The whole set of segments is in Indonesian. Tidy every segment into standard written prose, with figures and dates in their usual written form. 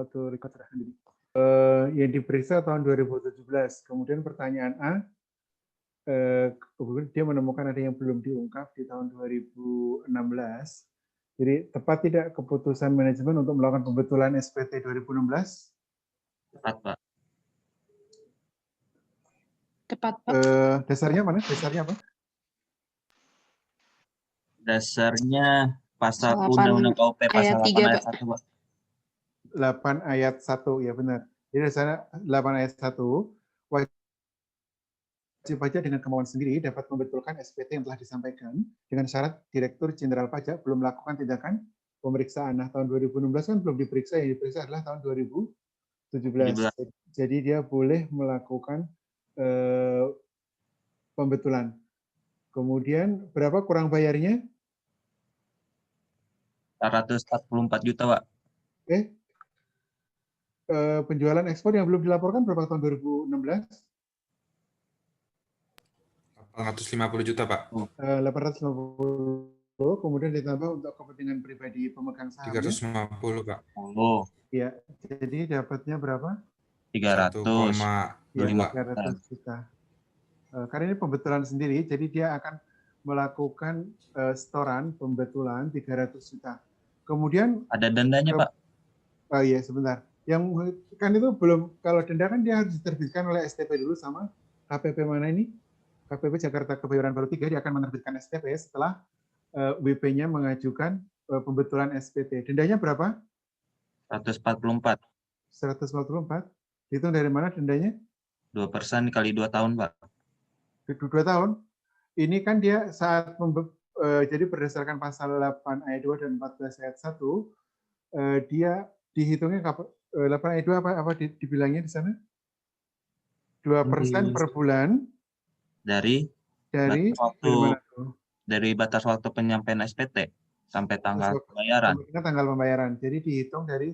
auto record sendiri. Yang diperiksa tahun 2017. Kemudian pertanyaan A, kemudian dia menemukan ada yang belum diungkap di tahun 2016. Jadi tepat tidak keputusan manajemen untuk melakukan pembetulan SPT 2016? Tepat, Pak. Tepat, Pak. Dasarnya mana? Dasarnya apa? Dasarnya pasal 8 Undang-Undang KUP pasal ayat 8 3, ayat Pak. 1, Pak. 8 ayat 1, ya benar. Jadi dasarnya 8 ayat 1, wajib pajak dengan kemauan sendiri dapat membetulkan SPT yang telah disampaikan dengan syarat Direktur Jenderal Pajak belum melakukan tindakan pemeriksaan. Nah, tahun 2016 kan belum diperiksa, yang diperiksa adalah tahun 2017. Jadi dia boleh melakukan pembetulan. Kemudian berapa kurang bayarnya? 444 juta, Pak. Penjualan ekspor yang belum dilaporkan berapa tahun 2016? 850 juta, Pak. 850, kemudian ditambah untuk kepentingan pribadi pemegang saham. 350, Pak. Oh, Ya, jadi dapatnya berapa? 300. 300 juta. Karena ini pembetulan sendiri, jadi dia akan melakukan setoran pembetulan 300 juta. Kemudian Ada dendanya, Pak. Oh iya, sebentar. Yang kan itu belum, kalau denda kan dia harus diterbitkan oleh STP dulu sama KPP mana ini? KPP Jakarta Kebayoran Baru 3, dia akan menerbitkan STP setelah WP-nya mengajukan pembetulan SPT. Dendanya berapa? 144. 144. Dihitung dari mana dendanya? 2% kali 2 tahun, Pak. 2 tahun. Ini kan dia saat jadi berdasarkan pasal 8 ayat 2 dan 14 ayat 1, dia dihitungnya 8 ayat 2 apa dibilangnya di sana? 2% per bulan Dari batas waktu penyampaian SPT sampai tanggal pembayaran. Tanggal pembayaran. Jadi dihitung dari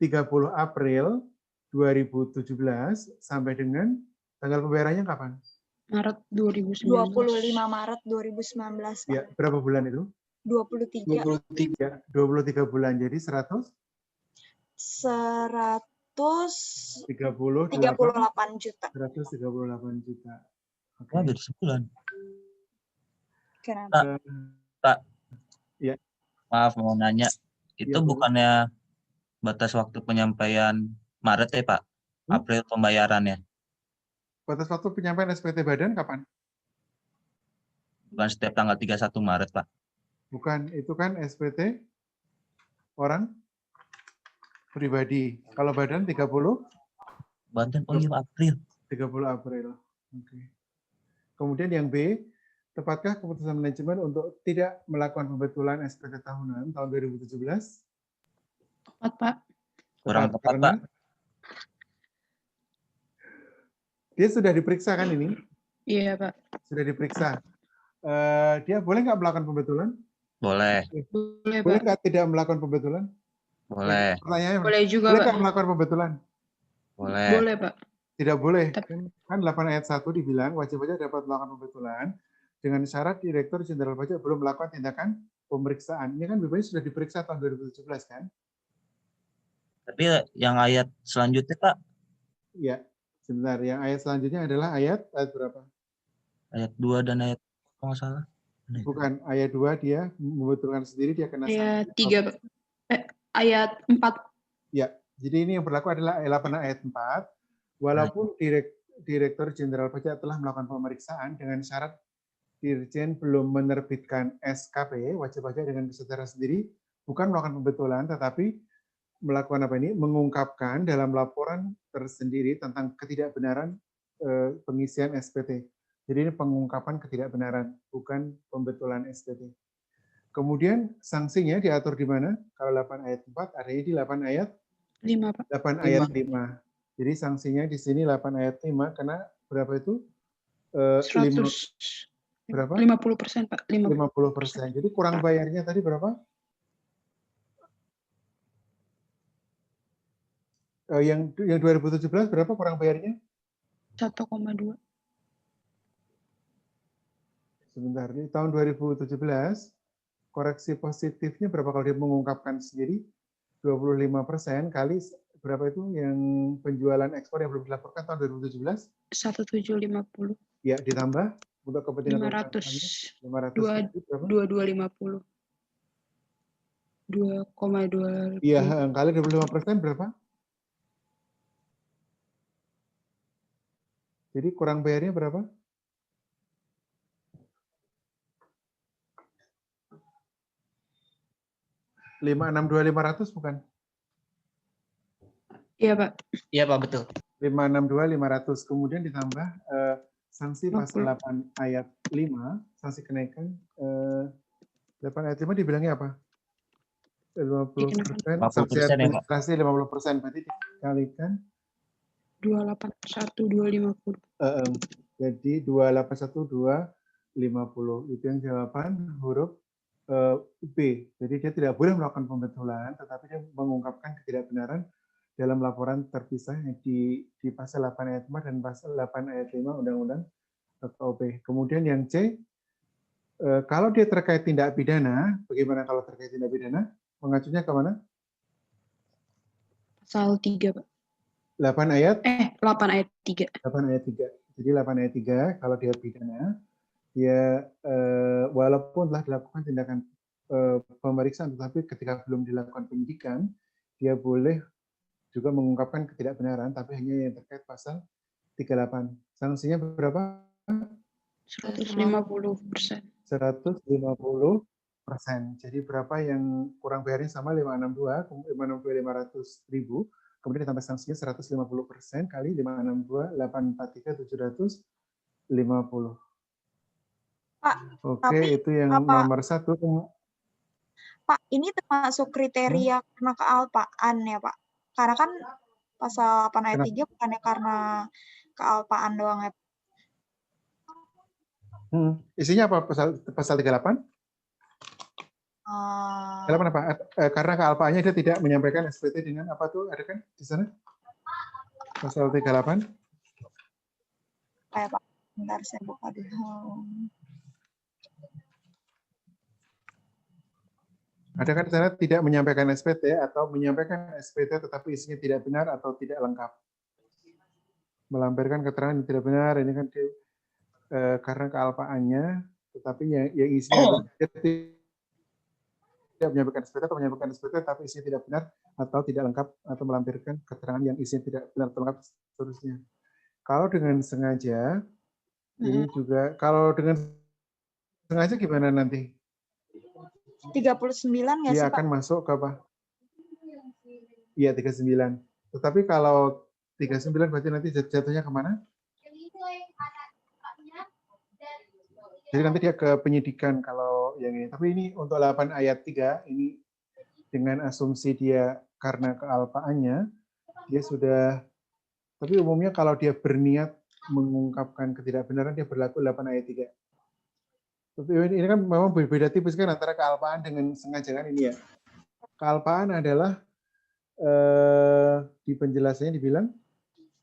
30 April 2017 sampai dengan tanggal pembayarannya kapan? Maret 2019. 25 Maret 2019, Pak. Ya, berapa bulan itu? 23. 23. Ya, 23 bulan. Jadi 138 juta. 138 juta. Oke. Wah, jadi sebulan. Kenapa? Pak. Ya. Maaf mau nanya. Itu Ya, bukannya batas waktu penyampaian Maret ya, Pak? April pembayarannya. Batas waktu penyampaian SPT badan kapan? Bukan setiap tanggal 31 Maret, Pak. Bukan, itu kan SPT orang pribadi. Kalau badan 30? Badan, oh iya, April. 30 April. Oke. Kemudian yang B, tepatkah keputusan manajemen untuk tidak melakukan pembetulan SPT tahunan tahun 2017? Tepat, Pak. Kurang tepat, karena Pak. dia sudah diperiksa kan ini? Iya, Pak. Sudah diperiksa. Dia boleh nggak melakukan pembetulan? Boleh. Boleh, Boleh Pak. nggak tidak melakukan pembetulan? Boleh. Pertanyaannya, Boleh juga, boleh Pak. nggak melakukan pembetulan? Boleh. Boleh, Pak. Tidak boleh. Kan 8 ayat 1 dibilang wajib pajak dapat melakukan pembetulan dengan syarat Direktur Jenderal Pajak belum melakukan tindakan pemeriksaan. Ini kan BPS sudah diperiksa tahun 2017 kan? Tapi yang ayat selanjutnya, Pak? Iya. Sebentar, yang ayat selanjutnya adalah ayat berapa? Ayat 2 dan ayat, kalau nggak salah. Bukan, ayat 2 dia membetulkan sendiri, dia kena Ayat 3, Pak. Ayat 4. Ya, jadi ini yang berlaku adalah 8 ayat 4. Walaupun Direktur Jenderal Pajak telah melakukan pemeriksaan dengan syarat Dirjen belum menerbitkan SKP, wajib pajak dengan kesadaran sendiri, bukan melakukan pembetulan, tetapi melakukan apa ini? Mengungkapkan dalam laporan tersendiri tentang ketidakbenaran pengisian SPT. Jadi ini pengungkapan ketidakbenaran, bukan pembetulan SPT. Kemudian sanksinya diatur di mana? Kalau 8 ayat 4, ada di 8 ayat 5, Pak. 8 ayat 5. Jadi sanksinya di sini 8 ayat 5, karena berapa itu? 100. Berapa? 50%, Pak. 50%. Jadi kurang bayarnya tadi berapa? Yang 2017 berapa kurang bayarnya? 1,2. Sebentar, di tahun 2017 koreksi positifnya berapa kalau dia mengungkapkan sendiri? 25% kali berapa itu yang penjualan ekspor yang belum dilaporkan tahun 2017? 1750. Ya, ditambah untuk kepentingan 500. 500 ribu berapa? 2250. 2,2. Iya, kali 25% berapa? Jadi kurang bayarnya berapa? 562.500 bukan? Iya, Pak. Iya Pak, betul. 562.500 kemudian ditambah sanksi pasal 50. 8 ayat 5, sanksi kenaikan 8 ayat 5 dibilangnya apa? 50%, sanksi 50% ya, Pak. administrasi 50%, berarti dikalikan 281.250. jadi 281.250. Itu yang jawaban huruf B. Jadi dia tidak boleh melakukan pembetulan, tetapi dia mengungkapkan ketidakbenaran dalam laporan terpisah di pasal 8 ayat 4 dan pasal 8 ayat 5 Undang-Undang KUP. Kemudian yang C, kalau dia terkait tindak pidana, bagaimana kalau terkait tindak pidana? Mengacunya ke mana? Pasal 3, Pak. 8 ayat? 8 ayat 3. 8 ayat 3. Jadi 8 ayat 3, kalau dia pidana, dia walaupun telah dilakukan tindakan pemeriksaan, tetapi ketika belum dilakukan penyidikan, dia boleh juga mengungkapkan ketidakbenaran, tapi hanya yang terkait pasal 38. Sanksinya berapa? 150%. 150%. Jadi berapa yang kurang bayarnya sama 562.500.000, kemudian ditambah sanksinya 150% kali 562.843.750. Pak, Oke, tapi itu yang nomor 1. Pak, ini termasuk kriteria karena kealpaan ya, Pak? Karena kan pasal 8 ayat 3 bukannya karena kealpaan doang ya. Isinya apa pasal 38? Kenapa? Karena kealpaannya dia tidak menyampaikan SPT dengan apa tuh? Ada kan di sana? Pasal 38. Kayak Pak, bentar saya buka dulu. Ada kan di sana tidak menyampaikan SPT atau menyampaikan SPT tetapi isinya tidak benar atau tidak lengkap. Melampirkan keterangan yang tidak benar, ini kan karena kealpaannya, tetapi yang isinya tidak menyampaikan SPT atau menyampaikan SPT tapi isinya tidak benar atau tidak lengkap atau melampirkan keterangan yang isinya tidak benar atau lengkap seterusnya. Kalau dengan sengaja, ini juga kalau dengan sengaja gimana nanti? 39 nggak sih, Dia Pak? akan masuk ke apa? Iya, 39. Tetapi kalau 39 berarti nanti jatuhnya kemana? Jadi nanti dia ke penyidikan kalau yang ini. Tapi ini untuk 8 ayat 3, ini dengan asumsi dia karena kealpaannya, dia sudah, tapi umumnya kalau dia berniat mengungkapkan ketidakbenaran, dia berlaku 8 ayat 3. Tapi ini kan memang berbeda tipis kan antara kealpaan dengan sengaja kan ini ya. Kealpaan adalah di penjelasannya dibilang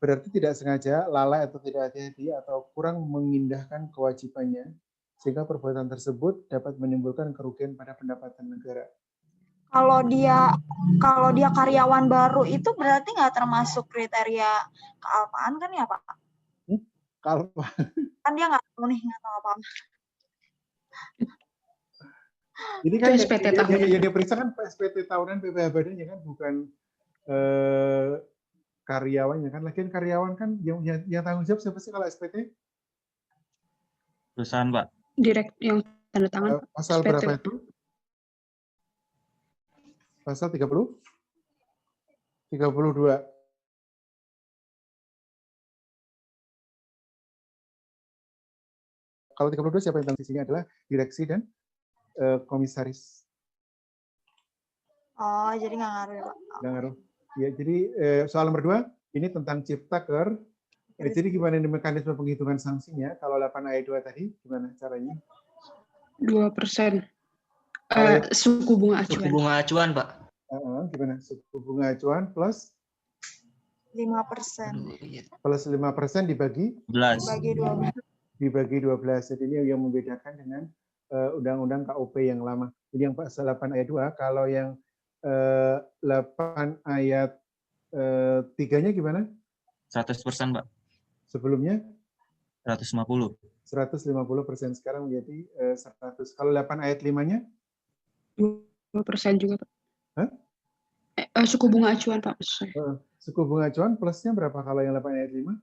berarti tidak sengaja, lalai atau tidak hati-hati atau kurang mengindahkan kewajibannya sehingga perbuatan tersebut dapat menimbulkan kerugian pada pendapatan negara. Kalau dia karyawan baru itu berarti nggak termasuk kriteria kealpaan kan ya, Pak? Kealpaan. Kan dia nggak tahu apa-apa. Ini kan SPT tahunan. yang diperiksa kan SPT tahunan PPh badannya kan, bukan karyawannya kan. Lagian karyawan kan yang tanggung jawab siapa sih kalau SPT? Perusahaan, Pak. Direkt yang tanda tangan. Pasal SPT. berapa itu? Pasal 30? 32. Kalau 32 siapa yang tanggung sisinya adalah direksi dan komisaris. Oh, jadi nggak ngaruh ya, Pak? Nggak ngaruh. Ya, jadi soal nomor 2, ini tentang ciptaker. Jadi gimana ini mekanisme penghitungan sanksinya? Kalau 8 ayat 2 tadi, gimana caranya? 2%. Suku bunga acuan. Suku bunga acuan, Pak. Gimana? Suku bunga acuan plus 5%. Plus 5% dibagi? 11. Dibagi 12. Jadi ini yang membedakan dengan Undang-Undang KUP yang lama. Jadi yang pasal 8 ayat 2, kalau yang 8 ayat Tiganya gimana? 100%, Pak. Sebelumnya 150. 150%, sekarang menjadi 100. Kalau 8 ayat 5-nya? 2% juga, Pak. Hah? Suku bunga acuan, Pak. Maksud saya. Suku bunga acuan plusnya berapa kalau yang 8 ayat 5?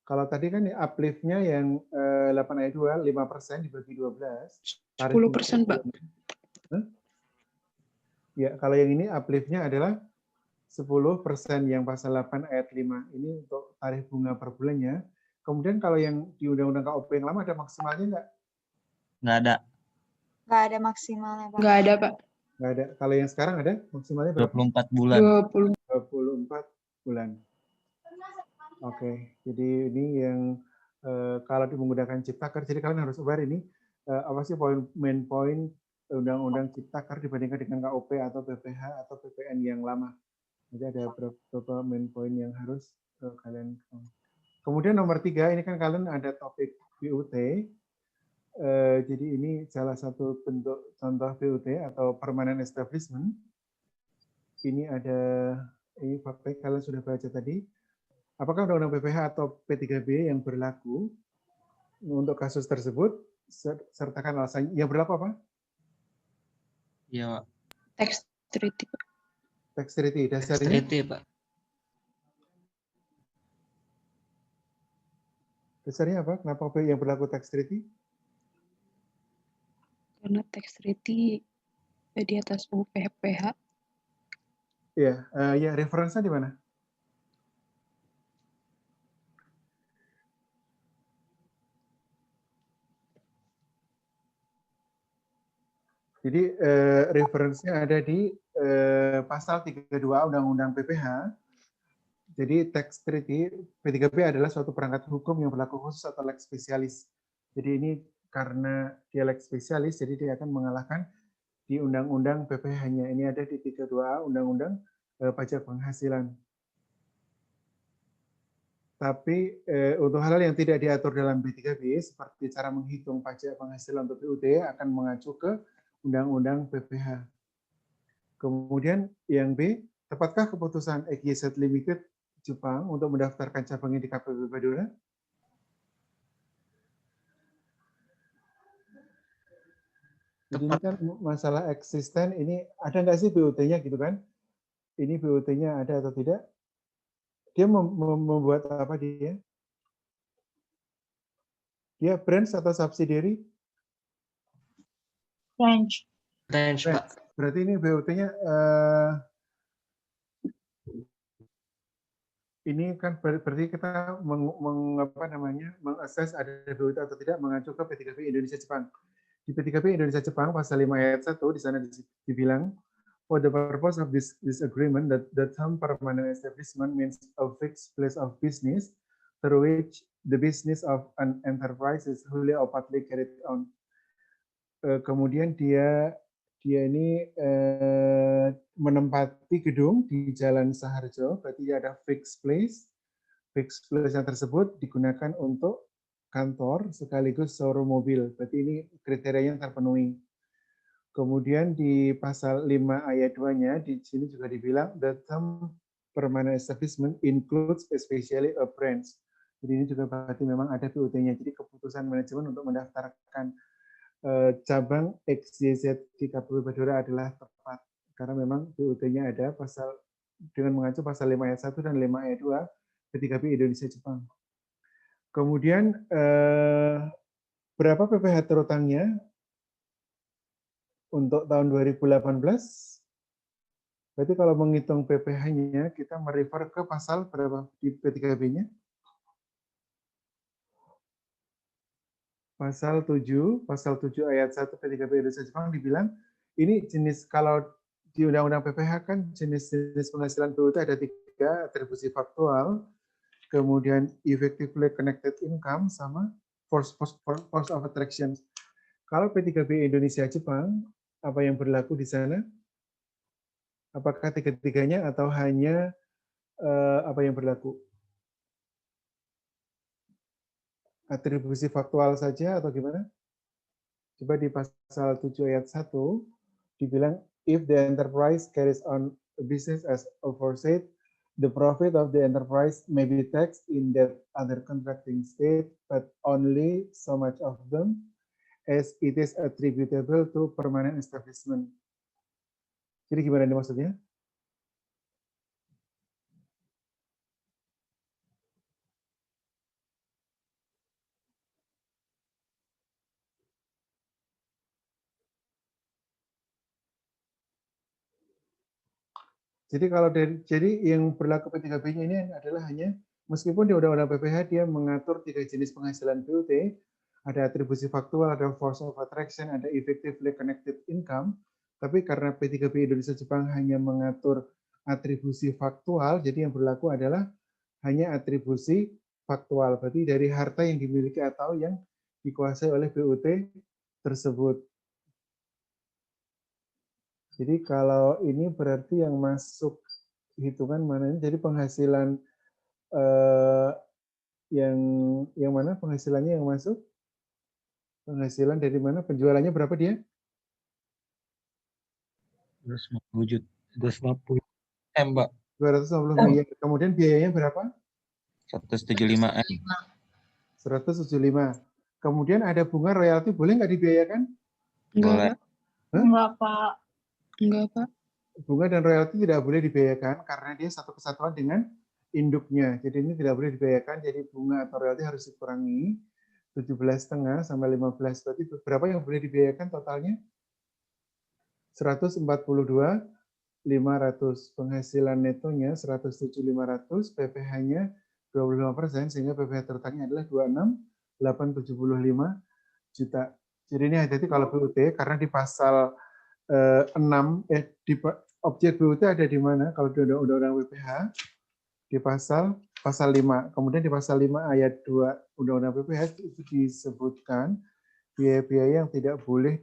Kalau tadi kan uplift-nya yang 8 ayat 2, 5% dibagi 12. 10%, Pak. Hah? Ya, kalau yang ini uplift-nya adalah 10% yang pasal 8 ayat 5. Ini untuk tarif bunga per bulannya. Kemudian kalau yang di Undang-Undang KOP yang lama ada maksimalnya nggak? Nggak ada. Nggak ada maksimalnya, Pak. Nggak ada, Pak. Nggak ada. Kalau yang sekarang ada maksimalnya berapa? 24 bulan. 20. 24 bulan. Oke, jadi ini yang kalau menggunakan Ciptaker, jadi kalian harus aware ini apa sih main point Undang-Undang Ciptaker dibandingkan dengan KOP atau PPH atau PPN yang lama. Jadi ada beberapa main point yang harus kalian. Kemudian nomor 3, ini kan kalian ada topik BUT. Jadi ini salah satu bentuk contoh BUT atau permanent establishment. Ini ada, ini kalian sudah baca tadi. Apakah Undang-Undang PPH atau P3B yang berlaku untuk kasus tersebut, sertakan alasan yang berlaku apa? Iya, Pak. Tax treaty, Pak. Tax treaty, dasarnya? Treaty, Pak. Dasarnya apa? Kenapa yang berlaku tax treaty? Karena tax treaty di atas UPPH. Ya, referensinya di mana? Jadi referensinya ada di pasal 32 Undang-Undang PPH. Jadi tax treaty P3B adalah suatu perangkat hukum yang berlaku khusus atau lex specialis. Jadi ini karena dia lex specialis, jadi dia akan mengalahkan di Undang-Undang PPH-nya. Ini ada di 32A Undang-Undang Pajak Penghasilan. Tapi untuk hal-hal yang tidak diatur dalam P3B, seperti cara menghitung pajak penghasilan untuk BUT, akan mengacu ke Undang-Undang PPH. Kemudian yang B, tepatkah keputusan EGZ Limited Jepang untuk mendaftarkan cabangnya di KPB Badura? Jadi ini kan masalah eksisten, ini ada nggak sih BUT-nya gitu kan? Ini BUT-nya ada atau tidak? Dia membuat apa dia? Dia branch atau subsidiary? Range. Pak. Berarti ini BUT-nya ini kan berarti kita mengakses ada BUT atau tidak mengacu ke P3B Indonesia Jepang. Di P3B Indonesia Jepang pasal 5 ayat 1 di sana dibilang for the purpose of this agreement that the term permanent establishment means a fixed place of business through which the business of an enterprise is wholly or partly carried on. Kemudian dia ini menempati gedung di Jalan Saharjo, berarti ada fixed place. Fixed place yang tersebut digunakan untuk kantor sekaligus showroom mobil. Berarti ini kriterianya terpenuhi. Kemudian di pasal 5 ayat 2-nya di sini juga dibilang the term permanent establishment includes especially a branch. Jadi ini juga berarti memang ada BUT-nya. Jadi keputusan manajemen untuk mendaftarkan cabang XYZ di KPB Badura adalah tepat karena memang BUT-nya ada pasal dengan mengacu pasal 5 ayat 1 dan 5 ayat 2 P3B Indonesia Jepang. Kemudian berapa PPH terutangnya untuk tahun 2018? Berarti kalau menghitung PPH-nya kita merefer ke pasal berapa di P3B-nya? Pasal 7 ayat 1 P3B Indonesia Jepang dibilang ini jenis, kalau di Undang-Undang PPH kan jenis-jenis penghasilan BUT ada 3, atribusi faktual, kemudian effectively connected income, sama force of attraction. Kalau P3B Indonesia Jepang, apa yang berlaku di sana? Apakah tiga-tiganya atau hanya apa yang berlaku? Atribusi faktual saja atau gimana? Coba di pasal 7 ayat 1 dibilang if the enterprise carries on a business as aforesaid, the profit of the enterprise may be taxed in that other contracting state, but only so much of them as it is attributable to permanent establishment. Jadi gimana ini maksudnya? Jadi kalau jadi yang berlaku P3B-nya ini adalah hanya meskipun di Undang-Undang PPh dia mengatur 3 jenis penghasilan BUT, ada atribusi faktual, ada force of attraction, ada effectively connected income, tapi karena P3B Indonesia Jepang hanya mengatur atribusi faktual, jadi yang berlaku adalah hanya atribusi faktual, berarti dari harta yang dimiliki atau yang dikuasai oleh BUT tersebut. Jadi kalau ini berarti yang masuk hitungan mana ini? Jadi penghasilan yang mana penghasilannya yang masuk? Penghasilan dari mana? Penjualannya berapa dia? 250 M, Mbak. 250 miliar. Kemudian biayanya berapa? 175 M. 175. Kemudian ada bunga royalti, boleh nggak dibiayakan? Boleh. Enggak, Pak. Enggak, Pak. Bunga dan royalti tidak boleh dibiayakan karena dia satu kesatuan dengan induknya. Jadi ini tidak boleh dibiayakan, jadi bunga atau royalti harus dikurangi 17,5 sampai 15. Berarti berapa yang boleh dibiayakan totalnya? 142.500. Penghasilan netonya 107.500, PPh-nya 25%, sehingga PPh terutangnya adalah 26.875 juta. Jadi ini hati-hati kalau BUT, karena di pasal 6, di objek BUT ada di mana? Kalau di Undang-Undang PPh, di pasal 5. Kemudian di pasal 5 ayat 2 Undang-Undang PPh itu disebutkan biaya-biaya yang tidak boleh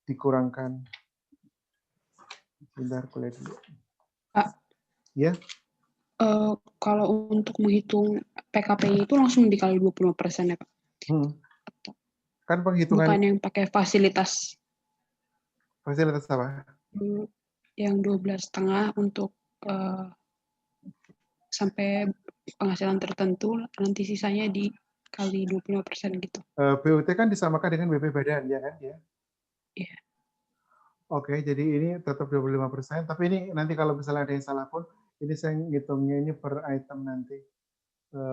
dikurangkan. Bentar, kuliah dulu. Pak. Ya. Kalau untuk menghitung PKP itu langsung dikali 25% ya, Pak? Kan penghitungan Bukan yang pakai fasilitas. Fasilitas apa? Yang 12,5 untuk sampai penghasilan tertentu, nanti sisanya dikali 25% gitu. BUT kan disamakan dengan BP badan, ya kan? Ya. Iya. Oke, jadi ini tetap 25%, tapi ini nanti kalau misalnya ada yang salah pun, ini saya ngitungnya ini per item nanti,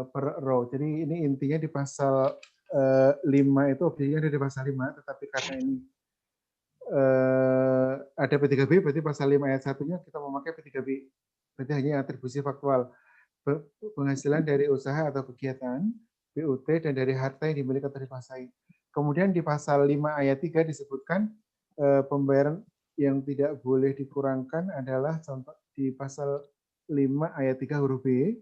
per row. Jadi ini intinya di pasal 5 itu objeknya ada di pasal 5, tetapi karena ini ada P3B, berarti pasal 5 ayat 1-nya kita memakai P3B. Berarti hanya atribusi faktual. Penghasilan dari usaha atau kegiatan, BUT, dan dari harta yang dimiliki atau dikuasai. Kemudian di pasal 5 ayat 3 disebutkan pembayaran yang tidak boleh dikurangkan adalah contoh di pasal 5 ayat 3 huruf B,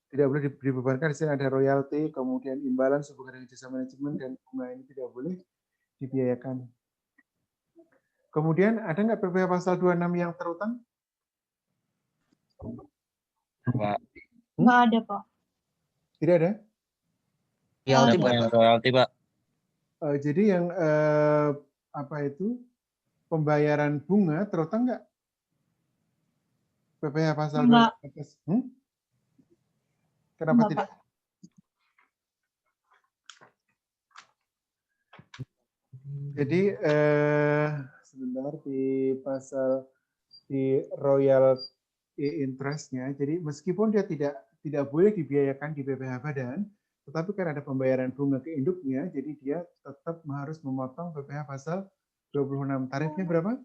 tidak boleh dibebankan, di sini ada royalti, kemudian imbalan sehubungan dengan jasa manajemen, dan bunga ini tidak boleh dibiayakan. Kemudian ada nggak PPh pasal 26 yang terutang? Nggak ada, Pak. Tidak ada? Royalti, Pak. Royalti, Pak. Jadi yang apa itu pembayaran bunga terutang nggak? PPh pasal 26. Kenapa Enggak, tidak? Pak. Jadi sebentar di pasal di royal interest-nya, jadi meskipun dia tidak boleh dibiayakan di PPh badan, tetapi kan ada pembayaran bunga ke induknya, jadi dia tetap harus memotong PPh pasal 26. Tarifnya berapa?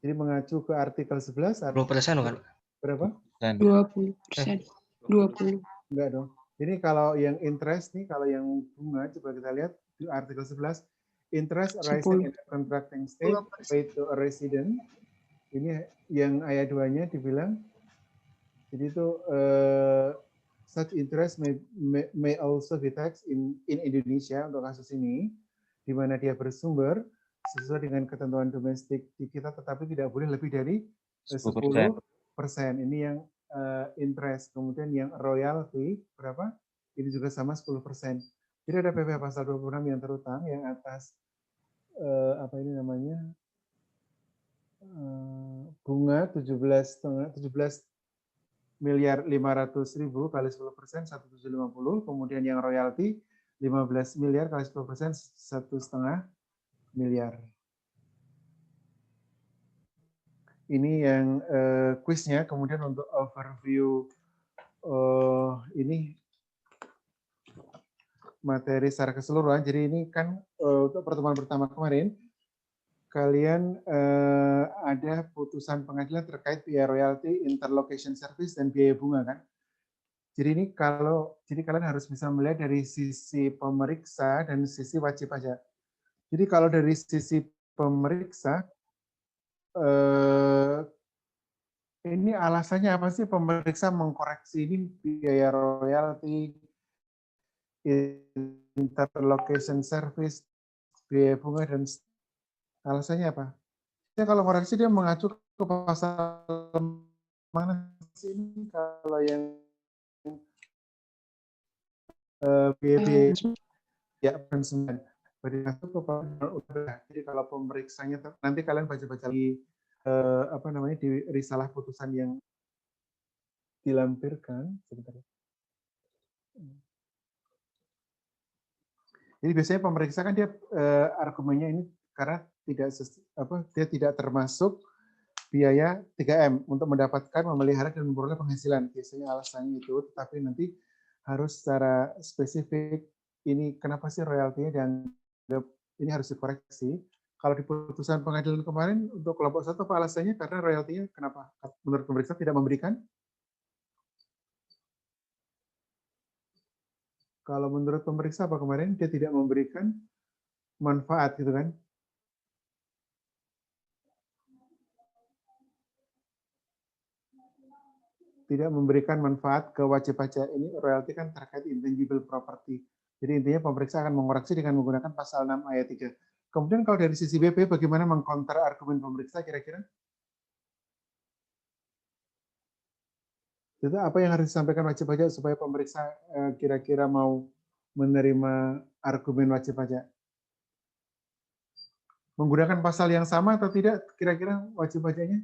Jadi mengacu ke artikel 11. 20% loh kan? Berapa? 20%. 20. Enggak dong. Jadi kalau yang interest nih, kalau yang bunga, coba kita lihat di artikel 11, interest arising in a contracting state paid to a resident. Ini yang ayat 2-nya dibilang, jadi itu such interest may also be taxed in Indonesia untuk kasus ini, di mana dia bersumber sesuai dengan ketentuan domestik di kita, tetapi tidak boleh lebih dari 10%. Ini yang interest. Kemudian yang royalty berapa? Ini juga sama 10%. Jadi ada PPh pasal 26 yang terutang, yang atas apa ini namanya, bunga 17,500.000 kali 10% 1.750, kemudian yang royalti 15 miliar kali 10% 1,5 miliar. Ini yang kuisnya, kemudian untuk overview ini materi secara keseluruhan. Jadi ini kan untuk pertemuan pertama kemarin, kalian ada putusan pengadilan terkait biaya royalti, interlocation service, dan biaya bunga kan. Jadi ini jadi kalian harus bisa melihat dari sisi pemeriksa dan sisi wajib pajak. Jadi kalau dari sisi pemeriksa, ini alasannya apa sih pemeriksa mengkoreksi ini biaya royalti, interlocation service, biaya bunga, dan alasannya apa? Ya, kalau koreksi dia mengacu ke pasal mana sih ini kalau yang BB ya pensiunan. Jadi kalau pemeriksanya nanti kalian baca-baca di di risalah putusan yang dilampirkan sebentar. Jadi biasanya pemeriksa kan dia argumennya ini karena dia tidak termasuk biaya 3M untuk mendapatkan, memelihara, dan memperoleh penghasilan. Biasanya alasannya itu, tetapi nanti harus secara spesifik ini kenapa sih royaltinya dan ini harus dikoreksi. Kalau di putusan pengadilan kemarin untuk kelompok 1 apa alasannya? Karena royaltinya kenapa? Menurut pemeriksa tidak memberikan? Kalau menurut pemeriksa apa kemarin? Dia tidak memberikan manfaat gitu kan? Tidak memberikan manfaat ke wajib pajak. Ini royalti kan terkait intangible property. Jadi intinya pemeriksa akan mengoreksi dengan menggunakan pasal 6 ayat 3. Kemudian kalau dari sisi BP bagaimana mengcounter argumen pemeriksa kira-kira? Itu apa yang harus disampaikan wajib pajak supaya pemeriksa kira-kira mau menerima argumen wajib pajak? Menggunakan pasal yang sama atau tidak kira-kira wajib pajaknya?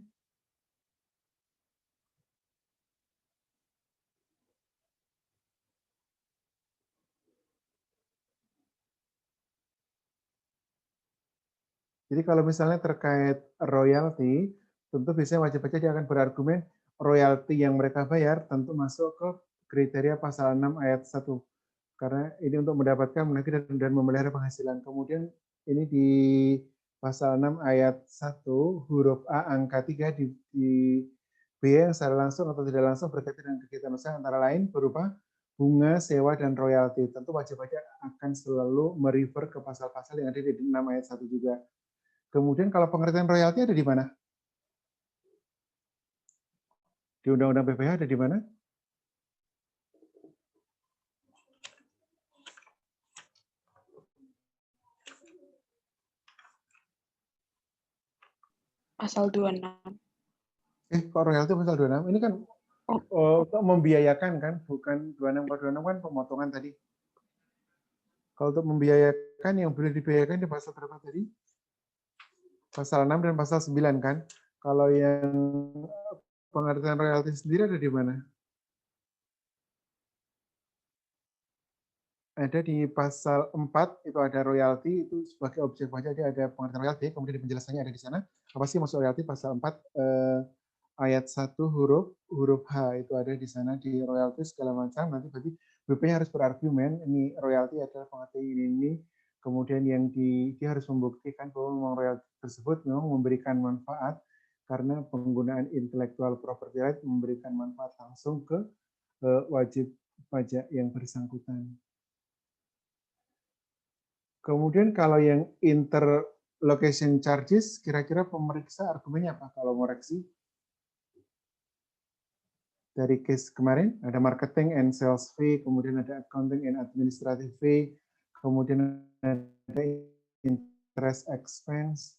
Jadi kalau misalnya terkait royalti, tentu biasanya wajib pajak dia akan berargumen royalti yang mereka bayar tentu masuk ke kriteria pasal 6 ayat 1. Karena ini untuk mendapatkan, menagih, dan memelihara penghasilan. Kemudian ini di pasal 6 ayat 1 huruf A angka 3 di biaya yang secara langsung atau tidak langsung berkaitan dengan kegiatan usaha antara lain berupa bunga, sewa, dan royalti. Tentu wajib pajak akan selalu merefer ke pasal-pasal yang ada di 6 ayat 1 juga. Kemudian kalau pengertian royalti ada di mana? Di Undang-Undang PPh ada di mana? Pasal 26. Kok royalti pasal 26? Ini kan untuk membiayakan kan, bukan 26. Kalau 26 kan pemotongan tadi. Kalau untuk membiayakan yang boleh dibiayakan di pasal berapa tadi? Pasal 6 dan pasal 9 kan. Kalau yang pengertian royalti sendiri ada di mana? Ada di pasal 4, itu ada royalti, itu sebagai objek pajak, dia ada pengertian royalti, kemudian penjelasannya ada di sana. Apa sih maksud royalti? Pasal 4 ayat 1 huruf H, itu ada di sana, di royalti segala macam. Nanti berarti BP-nya harus berargumen, ini royalti adalah pengertian ini, kemudian yang dia harus membuktikan bahwa memang royalti tersebut memang memberikan manfaat, karena penggunaan intellectual property right memberikan manfaat langsung ke wajib pajak yang bersangkutan. Kemudian kalau yang interlocation charges, kira-kira pemeriksa argumennya apa kalau koreksi? Dari case kemarin, ada marketing and sales fee, kemudian ada accounting and administrative fee, kemudian ada interest expense.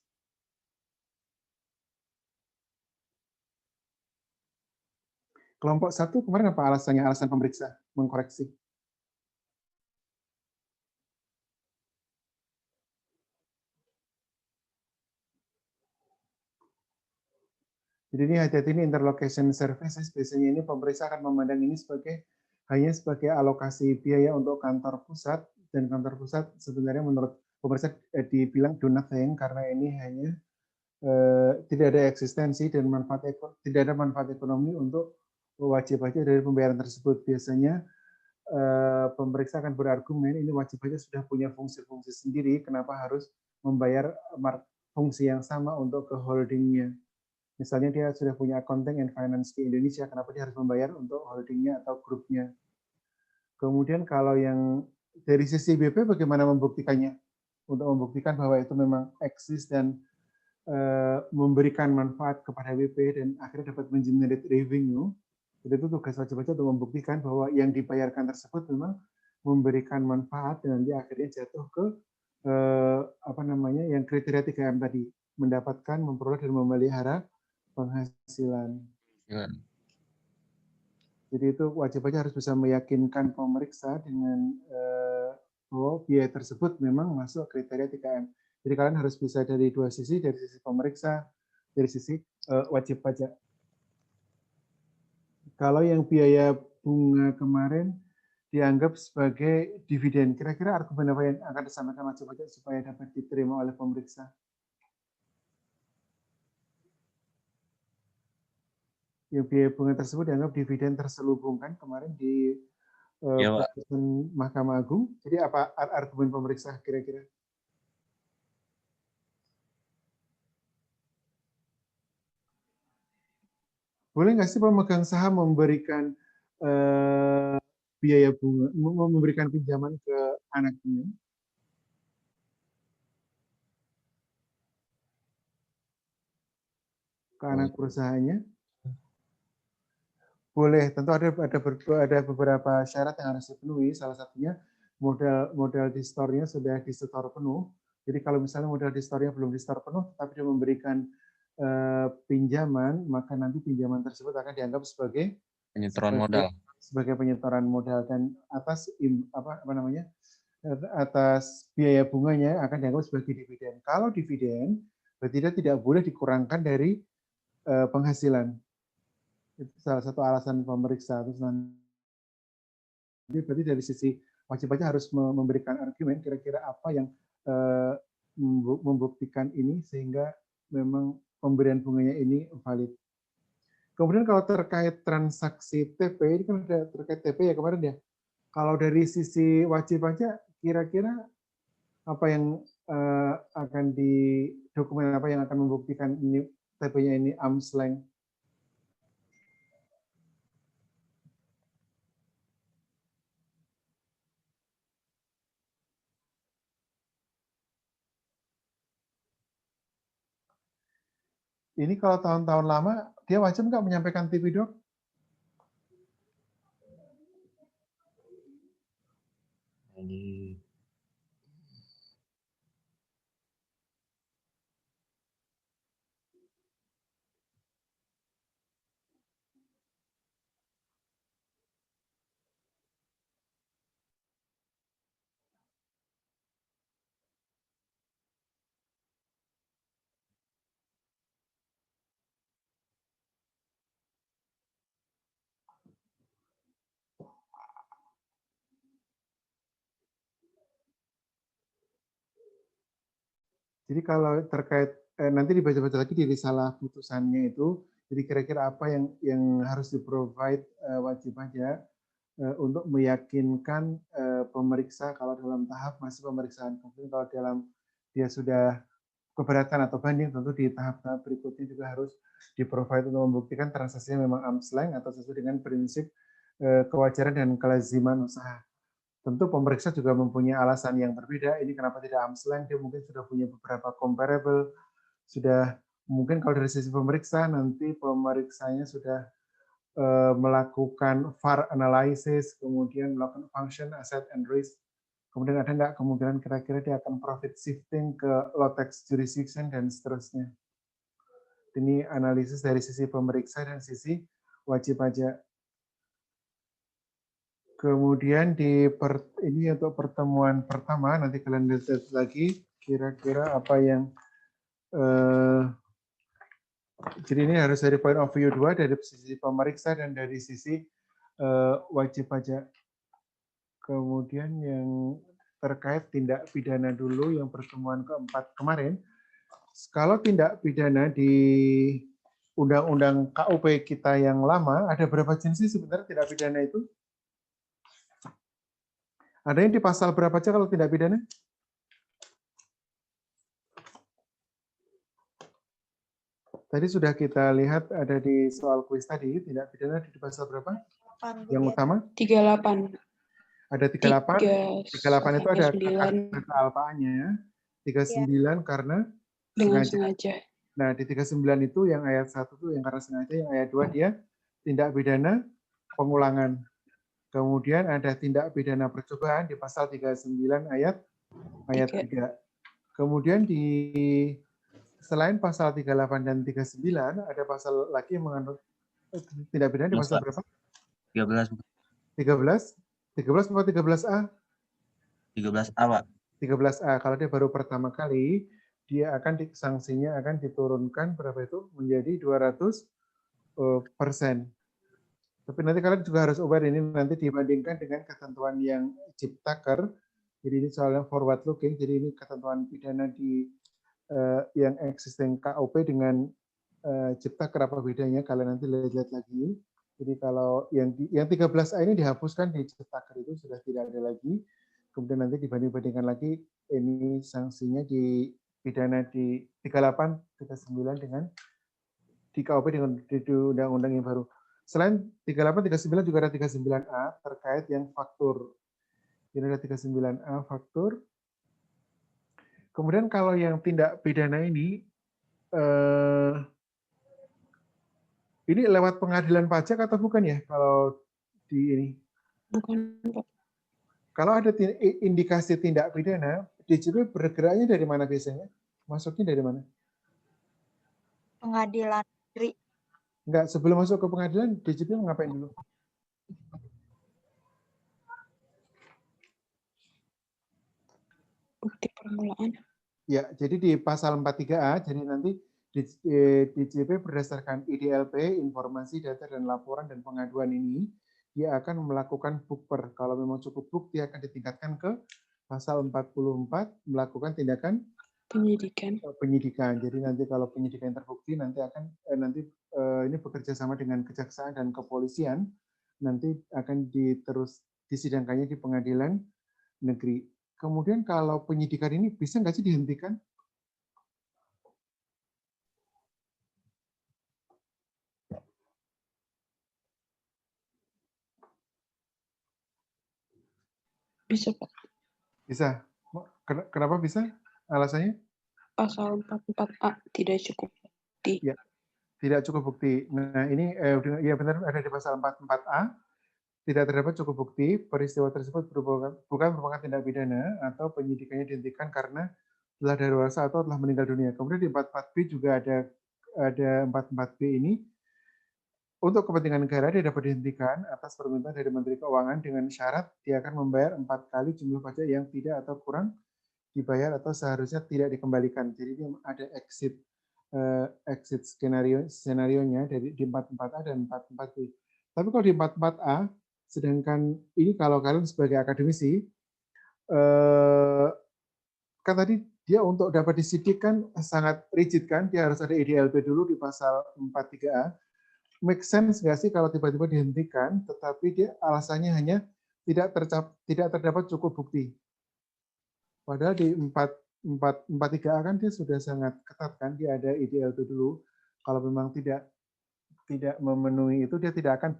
Kelompok 1 kemarin apa alasannya, alasan pemeriksa mengkoreksi? Jadi ini hati-hati ini interlocation services, biasanya ini pemeriksa akan memandang ini hanya sebagai alokasi biaya untuk kantor pusat, dan kantor pusat sebenarnya menurut pemeriksa dibilang do nothing karena ini hanya tidak ada eksistensi dan tidak ada manfaat ekonomi untuk wajib pajak dari pembayaran tersebut. Biasanya pemeriksa akan berargumen ini wajib pajak sudah punya fungsi-fungsi sendiri, kenapa harus membayar fungsi yang sama untuk ke holdingnya. Misalnya dia sudah punya accounting and finance di Indonesia, kenapa dia harus membayar untuk holdingnya atau grupnya. Kemudian kalau yang dari sisi BP bagaimana membuktikannya? Untuk membuktikan bahwa itu memang eksis dan memberikan manfaat kepada BP dan akhirnya dapat mengenerate revenue, itu tugas wajib pajak untuk membuktikan bahwa yang dibayarkan tersebut memang memberikan manfaat dan nanti akhirnya jatuh ke yang kriteria 3M tadi, mendapatkan, memperoleh dan memelihara penghasilan. Jadi itu wajib pajak harus bisa meyakinkan pemeriksa dengan bahwa biaya tersebut memang masuk kriteria 3M. Jadi kalian harus bisa dari dua sisi, dari sisi pemeriksa, dari sisi wajib pajak. Kalau yang biaya bunga kemarin dianggap sebagai dividen, kira-kira argumen apa yang akan disampaikan wajib pajak supaya dapat diterima oleh pemeriksa? Yang biaya bunga tersebut dianggap dividen terselubung kan kemarin di putusan Mahkamah Agung. Jadi apa argumen pemeriksa kira-kira? Boleh nggak sih pemegang saham memberikan biaya bunga, memberikan pinjaman ke anaknya? Ke anak perusahaannya? Boleh, tentu ada beberapa syarat yang harus dipenuhi. Salah satunya modal di store-nya sudah di store penuh. Jadi kalau misalnya modal di store-nya belum di store penuh, tapi dia memberikan pinjaman, maka nanti pinjaman tersebut akan dianggap sebagai penyetoran modal. Sebagai penyetoran modal dan atas atas biaya bunganya akan dianggap sebagai dividen. Kalau dividen, berarti dia tidak boleh dikurangkan dari penghasilan. Itu salah satu alasan pemeriksa. Terus nanti berarti dari sisi wajib pajak harus memberikan argumen kira-kira apa yang membuktikan ini sehingga memang pemberian bunganya ini valid. Kemudian kalau terkait transaksi TP, ini kan ada terkait TP ya kemarin ya. Kalau dari sisi wajib pajak, kira-kira apa yang akan di dokumen apa yang akan membuktikan ini TP-nya ini arm's length? Ini kalau tahun-tahun lama, dia wajib nggak menyampaikan TP, Dok? Jadi kalau terkait nanti dibaca-baca lagi di risalah putusannya itu, jadi kira-kira apa yang harus di-provide wajib pajak untuk meyakinkan pemeriksa kalau dalam tahap masih pemeriksaan. Kemudian kalau dalam dia sudah keberatan atau banding, tentu di tahap-tahap berikutnya juga harus di-provide untuk membuktikan transaksinya memang arm's length atau sesuai dengan prinsip kewajaran dan kelaziman usaha. Tentu pemeriksa juga mempunyai alasan yang berbeda. Ini kenapa tidak arm's length? Dia mungkin sudah punya beberapa comparable, sudah mungkin kalau dari sisi pemeriksa nanti pemeriksanya sudah melakukan VAR analysis, kemudian melakukan function, asset, and risk. Kemudian ada nggak kemungkinan kira-kira dia akan profit shifting ke low tax jurisdiction dan seterusnya. Ini analisis dari sisi pemeriksa dan sisi wajib pajak. Kemudian ini untuk pertemuan pertama, nanti kalian lihat lagi kira-kira apa yang Jadi ini harus dari point of view 2, dari sisi pemeriksa dan dari sisi wajib pajak. Kemudian yang terkait tindak pidana dulu yang pertemuan keempat kemarin. Kalau tindak pidana di Undang-Undang KUP kita yang lama, ada berapa jenis sih sebenarnya tindak pidana itu? Ada yang di pasal berapa aja kalau tindak pidana? Tadi sudah kita lihat ada di soal kuis tadi, tindak pidana di pasal berapa? Yang utama? 38. Ada 38. 38 itu ada 39 kata alfaannya. 39 karena dengan sengaja. sengaja. Nah, di 39 itu yang ayat 1 itu yang karena sengaja, yang ayat 2 dia tindak pidana pengulangan. Kemudian ada tindak pidana percobaan di pasal 39 ayat 3. Kemudian di selain pasal 38 dan 39 ada pasal lagi yang mengandung tindak pidana di pasal berapa? 13. 13? 13 atau 13A? 13A, Pak. 13A. Kalau dia baru pertama kali, dia akan sanksinya akan diturunkan berapa itu? Menjadi 200%. Tapi nanti kalian juga harus aware ini nanti dibandingkan dengan ketentuan yang Ciptaker. Jadi ini soalnya forward looking. Jadi ini ketentuan pidana di yang existing KUP dengan Ciptaker apa bedanya? Kalian nanti lihat lagi. Jadi kalau yang 13A ini dihapuskan di Ciptaker itu sudah tidak ada lagi. Kemudian nanti dibanding-bandingkan lagi ini sanksinya di pidana di 38, 39 dengan di KUP dengan di undang-undang yang baru. Selain 38, 39 juga ada 39A terkait yang faktur. Ini ada 39A faktur. Kemudian kalau yang tindak pidana ini lewat pengadilan pajak atau bukan ya kalau di ini? Bukan, Pak. Kalau ada indikasi tindak pidana, DJP bergeraknya dari mana biasanya? Masuknya dari mana? Pengadilan negeri. Enggak, sebelum masuk ke pengadilan, DJP ngapain dulu? Bukti permulaan. Ya, jadi di pasal 43A, jadi nanti DJP berdasarkan IDLP, informasi, data, dan laporan dan pengaduan ini, dia akan melakukan bukper. Kalau memang cukup bukti akan ditingkatkan ke pasal 44, melakukan tindakan penyidikan. Jadi nanti kalau penyidikan terbukti, nanti akan ini bekerja sama dengan kejaksaan dan kepolisian, nanti akan disidangkannya di pengadilan negeri. Kemudian kalau penyidikan ini bisa nggak sih dihentikan? Bisa, Pak. Bisa. Kenapa bisa? Alasannya? Pasal 44A tidak cukup bukti. Ya, tidak cukup bukti. Nah, ini ya benar ada di pasal 44A. Tidak terdapat cukup bukti peristiwa tersebut bukan merupakan tindak pidana atau penyidikannya dihentikan karena telah dewasa atau telah meninggal dunia. Kemudian di 44B juga ada 44B ini untuk kepentingan negara dia dapat dihentikan atas permintaan dari Menteri Keuangan dengan syarat dia akan membayar 4 kali jumlah pajak yang tidak atau kurang dibayar atau seharusnya tidak dikembalikan. Jadi dia ada exit skenario-nya dari di 44A dan 44B. Tapi kalau di 44A, sedangkan ini kalau kalian sebagai akademisi, kan tadi dia untuk dapat disidikkan sangat rigid kan, dia harus ada IDLP dulu di pasal 43A. Make sense nggak sih kalau tiba-tiba dihentikan, tetapi dia alasannya hanya tidak terdapat cukup bukti. Padahal di 43A kan dia sudah sangat ketat kan, dia ada IDLP dulu. Kalau memang tidak memenuhi itu, dia tidak akan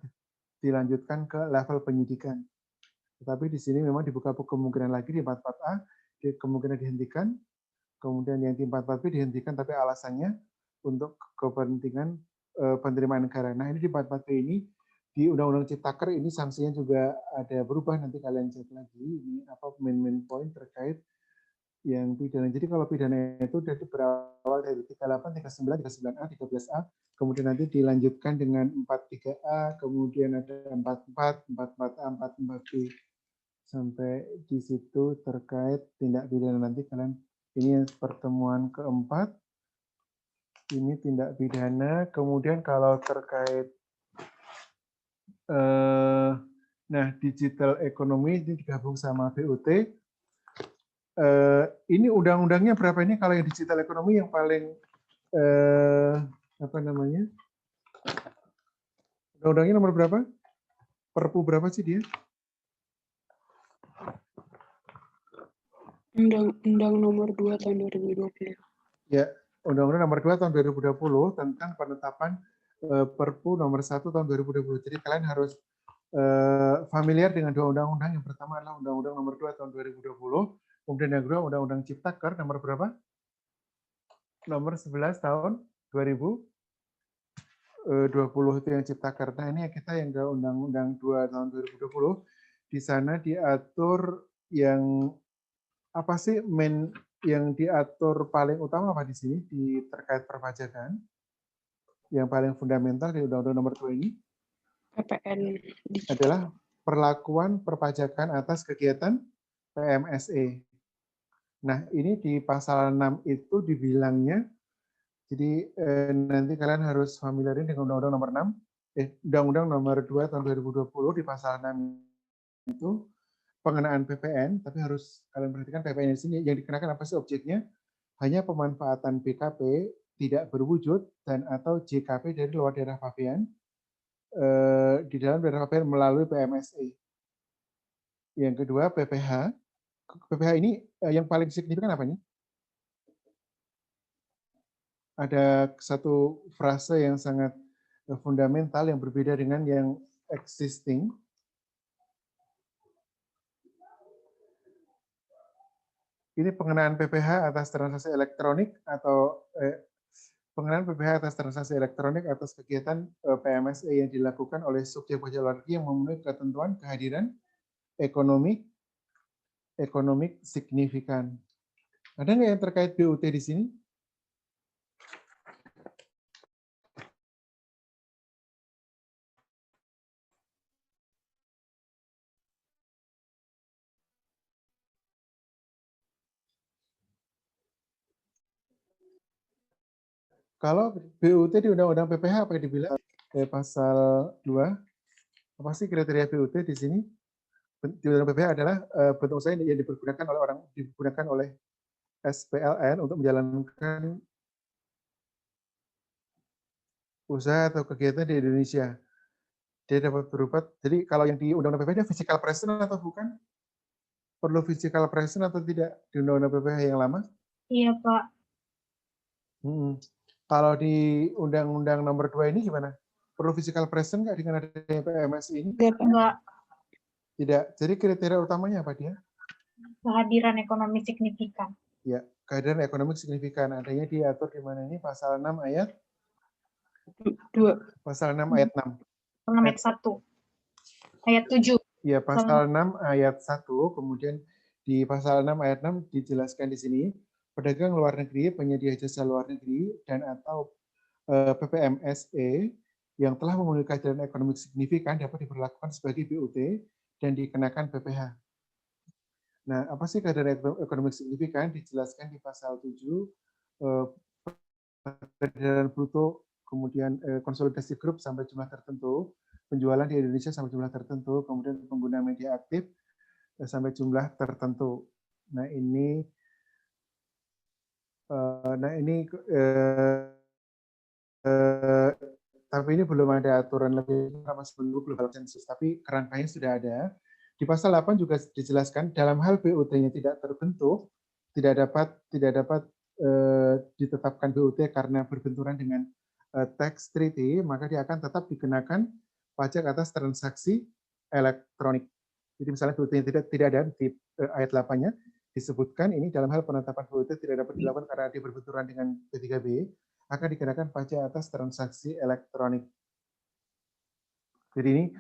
dilanjutkan ke level penyidikan. Tetapi di sini memang dibuka kemungkinan lagi di 44A, kemungkinan dihentikan, kemudian yang di 44B dihentikan, tapi alasannya untuk kepentingan penerimaan negara. Nah ini di 44B ini, di Undang-Undang Ciptaker ini sanksinya juga ada berubah, nanti kalian cek lagi, ini apa main point terkait yang pidana. Jadi kalau pidana itu dari berawal dari 38, 39, 39A, 13A, kemudian nanti dilanjutkan dengan 43A, kemudian ada 44, 44A, 44B. Sampai di situ terkait tindak pidana nanti kalian ini pertemuan keempat. Ini tindak pidana. Kemudian kalau terkait nah, digital ekonomi ini digabung sama BUT. Ini undang-undangnya berapa ini kalau yang digital ekonomi yang paling apa namanya? Undang-undangnya nomor berapa? Perpu berapa sih dia? Undang nomor 2 tahun 2020. Ya, Undang-Undang nomor 2 tahun 2020 tentang penetapan Perpu nomor 1 tahun 2020. Jadi kalian harus familiar dengan dua undang-undang. Yang pertama adalah Undang-Undang nomor 2 tahun 2020. Kemudian yang kedua Undang-Undang Ciptaker nomor berapa? Nomor 11 tahun 2020 itu yang Ciptaker. Nah, ini kita yang ke Undang-Undang 2 tahun 2020. Di sana diatur yang apa sih yang diatur paling utama apa di sini di terkait perpajakan? Yang paling fundamental di Undang-Undang nomor 2 ini PPN adalah perlakuan perpajakan atas kegiatan PMSE. Nah, ini di pasal 6 itu dibilangnya, jadi nanti kalian harus familiarin dengan Undang-Undang nomor 6, Undang-Undang nomor 2 tahun 2020 di pasal 6 itu pengenaan PPN, tapi harus kalian perhatikan PPN di sini yang dikenakan apa sih objeknya? Hanya pemanfaatan BKP tidak berwujud dan atau JKP dari luar daerah pabean di dalam daerah pabean melalui PMSE. Yang kedua PPH. PPH ini yang paling signifikan apa nih? Ada satu frase yang sangat fundamental yang berbeda dengan yang existing. Ini pengenaan PPH atas transaksi elektronik atau pengenaan PPH atas transaksi elektronik atas kegiatan PMSE yang dilakukan oleh subjek pajak luar negeri yang memenuhi ketentuan kehadiran ekonomi signifikan. Ada nggak yang terkait BUT di sini? Kalau BUT di Undang-Undang PPH apa yang dibilang? Pasal 2. Apa sih kriteria BUT di sini? Di Undang-Undang PPH adalah bentuk usaha yang digunakan oleh SPLN untuk menjalankan usaha atau kegiatan di Indonesia. Dia dapat berupa, jadi kalau yang di Undang-Undang PPH dia physical present atau bukan? Perlu physical present atau tidak di Undang-Undang PPH yang lama? Iya, Pak. Kalau di Undang-Undang nomor 2 ini gimana? Perlu physical present nggak dengan adanya PMS ini? Enggak. Tidak. Jadi kriteria utamanya apa dia? Kehadiran ekonomi signifikan. Ya, kehadiran ekonomi signifikan. Adanya diatur di mana ini? Pasal 6 ayat 2. Pasal 6 ayat 6. Ayat 1. Ayat 7. Ya, pasal 6 ayat 1, kemudian di pasal 6 ayat 6 dijelaskan di sini, pedagang luar negeri, penyedia jasa luar negeri, dan atau PPMSE yang telah memenuhi kehadiran ekonomi signifikan dapat diberlakukan sebagai BUT dan dikenakan PPH. Nah, apa sih kehadiran ekonomi signifikan? Dijelaskan di pasal 7, kehadiran bruto, kemudian konsolidasi grup sampai jumlah tertentu, penjualan di Indonesia sampai jumlah tertentu, kemudian pengguna media aktif sampai jumlah tertentu. Nah, ini tapi ini belum ada aturan lebih lama sebelum global census, tapi kerangkanya sudah ada. Di pasal 8 juga dijelaskan dalam hal BUT-nya tidak terbentuk, tidak dapat ditetapkan BUT karena berbenturan dengan tax treaty, maka dia akan tetap dikenakan pajak atas transaksi elektronik. Jadi misalnya BUT-nya tidak ada di ayat 8-nya disebutkan ini dalam hal penetapan BUT tidak dapat dilakukan karena dia berbenturan dengan P3B, akan dikenakan pajak atas transaksi elektronik. Jadi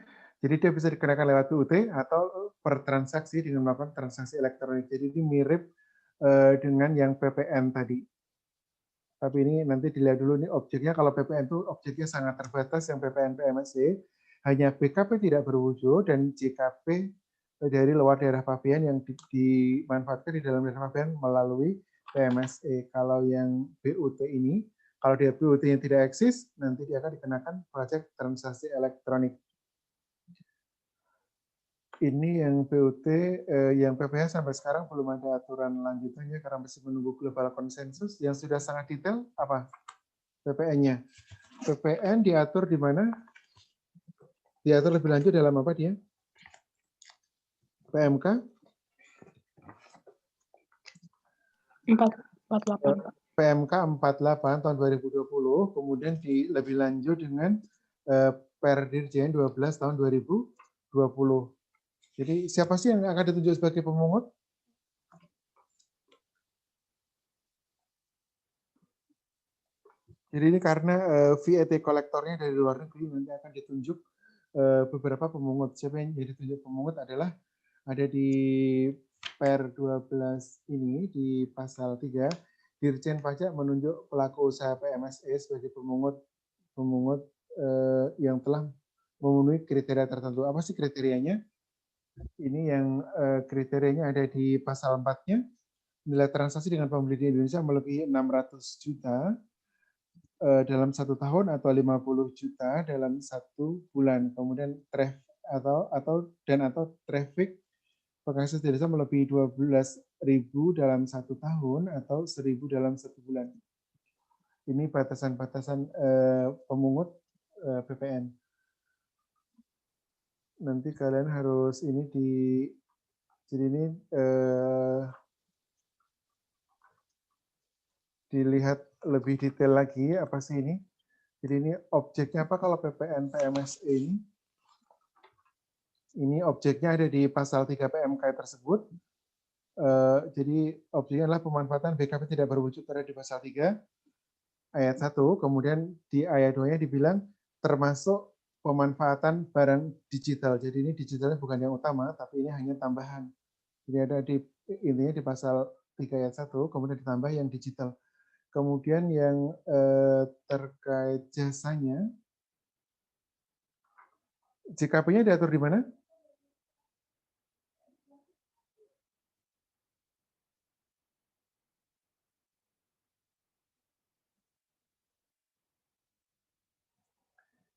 dia bisa dikenakan lewat BUT atau per transaksi dengan melakukan transaksi elektronik. Jadi ini mirip dengan yang PPN tadi. Tapi ini nanti dilihat dulu nih objeknya. Kalau PPN itu objeknya sangat terbatas, yang PPN PMSE hanya BKP tidak berwujud dan JKP dari luar daerah pabean yang dimanfaatkan di dalam daerah pabean melalui PMSE. Kalau yang BUT ini Kalau dia PUT-nya tidak eksis, nanti dia akan dikenakan pajak transaksi elektronik. Ini yang PUT, yang PPh sampai sekarang belum ada aturan lanjutannya karena masih menunggu global konsensus. Yang sudah sangat detail apa? PPN-nya. PPN diatur di mana? Diatur lebih lanjut dalam apa dia? PMK? 448, Pak. PMK 48 tahun 2020, kemudian lebih lanjut dengan Perdirjen 12 tahun 2020. Jadi siapa sih yang akan ditunjuk sebagai pemungut? Jadi ini karena VAT kolektornya dari luar negeri, nanti akan ditunjuk beberapa pemungut. Siapa yang jadi ditunjuk pemungut adalah ada di Per 12 ini, di pasal 3, Dirjen Pajak menunjuk pelaku usaha PMSE sebagai pemungut yang telah memenuhi kriteria tertentu. Apa sih kriterianya? Ini yang kriterianya ada di pasal 4-nya. Nilai transaksi dengan pembeli di Indonesia melebihi 600 juta dalam 1 tahun atau 50 juta dalam 1 bulan. Kemudian atau traffic penghasilan desa melebihi 12.000 dalam 1 tahun atau 1.000 dalam 1 bulan. Ini batasan-batasan pemungut PPN. Nanti kalian harus jadi ini dilihat lebih detail lagi apa sih ini. Jadi ini objeknya apa kalau PPN PMSE ini? Ini objeknya ada di pasal 3 PMK tersebut. Jadi objeknya adalah pemanfaatan BKP tidak berwujud ada di pasal 3 ayat 1, kemudian di ayat 2-nya dibilang termasuk pemanfaatan barang digital. Jadi ini digitalnya bukan yang utama, tapi ini hanya tambahan. Jadi ada intinya di pasal 3 ayat 1, kemudian ditambah yang digital. Kemudian yang terkait jasanya, JKP-nya diatur di mana?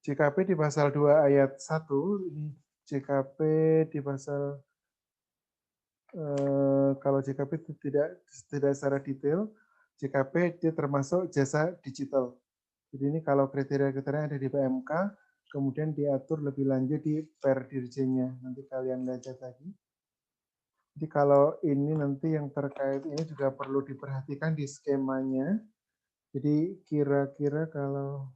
JKP di pasal 2 ayat 1, ini JKP di pasal, kalau JKP itu tidak secara detail, JKP itu termasuk jasa digital. Jadi ini kalau kriteria-kriteria ada di PMK, kemudian diatur lebih lanjut di Perdirjennya. Nanti kalian lihat lagi. Jadi kalau ini nanti yang terkait ini juga perlu diperhatikan di skemanya. Jadi kira-kira kalau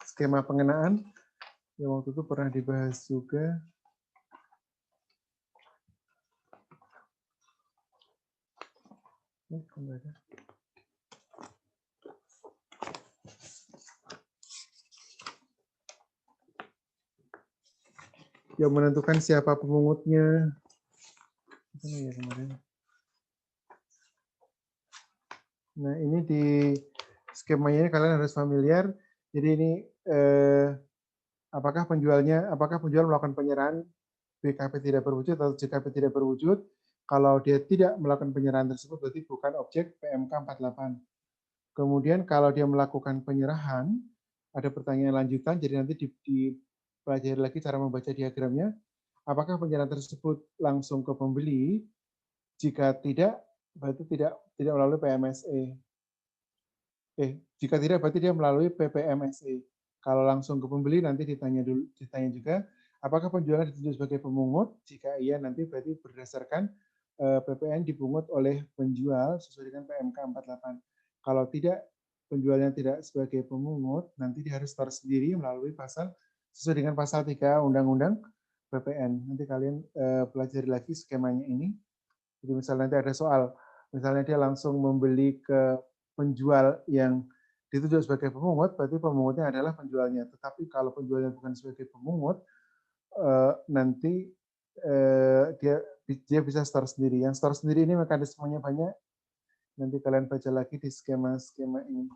skema pengenaan yang waktu itu pernah dibahas juga. Yang menentukan siapa pemungutnya. Ya, kemarin. Nah ini di skemanya kalian harus familiar. Jadi ini apakah penjual melakukan penyerahan BKP tidak berwujud atau JKP tidak berwujud. Kalau dia tidak melakukan penyerahan tersebut berarti bukan objek PMK 48. Kemudian kalau dia melakukan penyerahan, ada pertanyaan lanjutan, jadi nanti dipelajari lagi cara membaca diagramnya. Apakah penyerahan tersebut langsung ke pembeli? Jika tidak, berarti tidak melalui PMSE. Jika tidak, berarti dia melalui PPMSE. Kalau langsung ke pembeli, nanti ditanya juga, apakah penjualan ditunjuk sebagai pemungut? Jika iya, nanti berarti berdasarkan PPN dipungut oleh penjual sesuai dengan PMK 48. Kalau tidak, penjualnya tidak sebagai pemungut, nanti dia harus store sendiri melalui pasal sesuai dengan pasal 3 Undang-Undang PPN. Nanti kalian pelajari lagi skemanya ini. Jadi misalnya nanti ada soal, misalnya dia langsung membeli ke penjual yang ditunjuk sebagai pemungut, berarti pemungutnya adalah penjualnya. Tetapi kalau penjualnya bukan sebagai pemungut, nanti dia bisa store sendiri. Yang store sendiri ini mekanismenya banyak. Nanti kalian baca lagi di skema-skema ini.